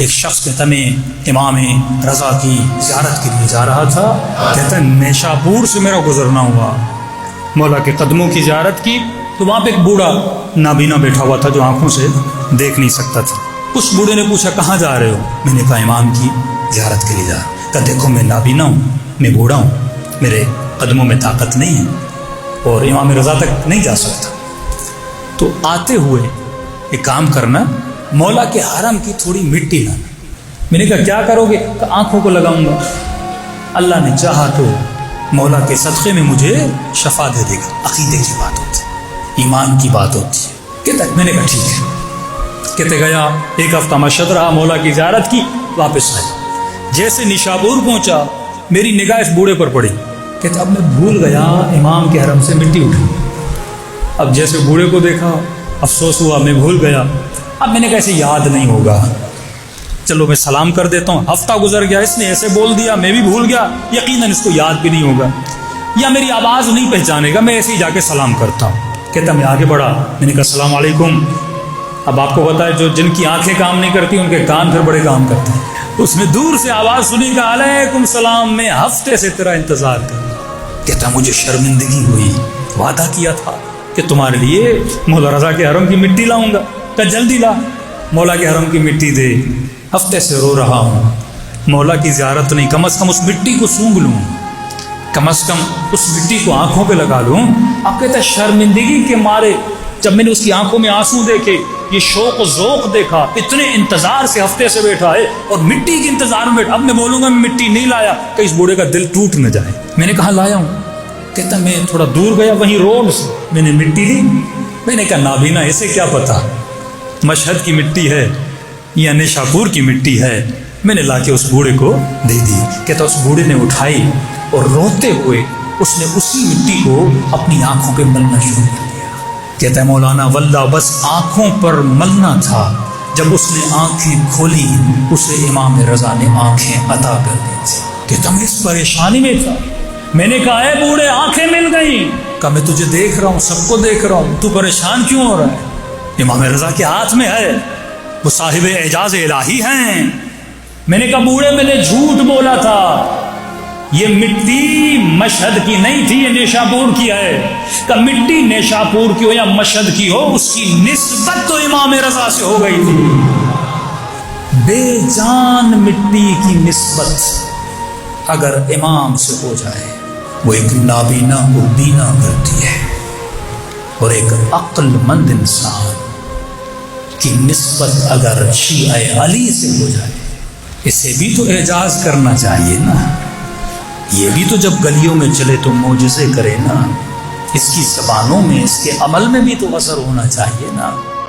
ایک شخص کہتا میں امام رضا کی زیارت کے لیے جا رہا تھا، کہتا ہے نیشاپور سے میرا گزرنا ہوا، مولا کے قدموں کی زیارت کی تو وہاں پہ ایک بوڑھا نابینا بیٹھا ہوا تھا جو آنکھوں سے دیکھ نہیں سکتا تھا۔ اس بوڑھے نے پوچھا کہاں جا رہے ہو؟ میں نے کہا امام کی زیارت کے لیے جا رہا ہوں۔ کہا دیکھو میں نابینا ہوں، میں بوڑھا ہوں، میرے قدموں میں طاقت نہیں ہے اور امام رضا تک نہیں جا سکتا، تو آتے ہوئے ایک کام کرنا، مولا کے حرم کی تھوڑی مٹی لانا۔ میں نے کہا کیا کرو گے؟ کہ آنکھوں کو لگاؤں گا، اللہ نے چاہا تو مولا کے صدقے میں مجھے شفا دے دے گا۔ عقیدے کی بات ہوتی ہے، ایمان کی بات ہوتی ہے۔ کہتا میں نے کہا ٹھیک ہے۔ کہتے گیا، ایک ہفتہ مشہد رہا، مولا کی زیارت کی، واپس آیا۔ جیسے نشاپور پہنچا میری نگاہ اس بوڑھے پر پڑی۔ کہتا اب میں بھول گیا امام کے حرم سے مٹی اٹھا۔ اب جیسے بوڑھے کو دیکھا افسوس ہوا، میں بھول گیا۔ اب میں نے کہا ایسے یاد نہیں ہوگا، چلو میں سلام کر دیتا ہوں۔ ہفتہ گزر گیا، اس نے ایسے بول دیا، میں بھی بھول گیا، یقیناً اس کو یاد بھی نہیں ہوگا یا میری آواز نہیں پہچانے گا، میں ایسے ہی جا کے سلام کرتا ہوں۔ کہتا میں آگے بڑھا، میں نے کہا السلام علیکم۔ اب آپ کو پتا ہے جو جن کی آنکھیں کام نہیں کرتی ان کے کان پھر بڑے کام کرتے ہیں۔ اس نے دور سے آواز سنی، کہا علیکم السلام، میں ہفتے سے تیرا انتظار کر رہا ہوں۔ کہتا مجھے شرمندگی ہوئی، وعدہ کیا تھا کہ تمہارے لیے مولا رضا کے حرم کی مٹی لاؤں گا، کہ جلدی لا، مولا کے حرم کی مٹی دے۔ ہفتے سے رو رہا ہوں، مولا کی زیارت نہیں، کم از کم اس مٹی کو سونگ لوں، کم از کم اس مٹی کو آنکھوں پہ لگا لوں۔ اب کہتا ہے شرمندگی کے مارے جب میں نے اس کی آنکھوں میں آنسو دیکھے، یہ شوق و ذوق دیکھا، اتنے انتظار سے ہفتے سے بیٹھا ہے اور مٹی کے انتظار میں بیٹھا، اب میں بولوں گا میں مٹی نہیں لایا کہ اس بوڑھے کا دل ٹوٹ نہ جائے۔ میں نے کہا لایا ہوں۔ کہتا میں تھوڑا دور گیا، وہیں روڈ سے میں نے مٹی لی۔ میں نے کہا نابینا اسے کیا پتا مشہد کی مٹی ہے یا نیشاپور کی مٹی ہے، میں نے لا کے اس بوڑھے کو دے دی۔ کہتا اس بوڑھے نے اٹھائی اور روتے ہوئے اس نے اسی مٹی کو اپنی آنکھوں پہ ملنا شروع کر دیا۔ کہتا ہے مولانا واللہ بس آنکھوں پر ملنا تھا، جب اس نے آنکھیں کھولی اسے امام رضا نے آنکھیں عطا کر دی تھی۔ کہتا میں اس پریشانی میں تھا، میں نے کہا اے بوڑھے آنکھیں مل گئیں۔ کہا میں تجھے دیکھ رہا ہوں، سب کو دیکھ رہا ہوں، تو پریشان کیوں ہو رہا ہے؟ امام رضا کے ہاتھ میں ہے، وہ صاحب اعجاز الہی ہیں۔ میں نے کہا بوڑھے میں نے جھوٹ بولا تھا، یہ مٹی مشہد کی نہیں تھی، یہ نیشاپور کی ہے۔ کہ مٹی نیشاپور کی ہو یا مشہد کی ہو، اس کی نسبت تو امام رضا سے ہو گئی تھی۔ بے جان مٹی کی نسبت اگر امام سے ہو جائے وہ ایک نابینا کو بینا کرتی ہے، اور ایک عقل مند انسان کی نسبت اگر شیعہ علی سے ہو جائے، اسے بھی تو اعجاز کرنا چاہیے نا، یہ بھی تو جب گلیوں میں چلے تو معجزے کرے نا، اس کی زبانوں میں اس کے عمل میں بھی تو اثر ہونا چاہیے نا۔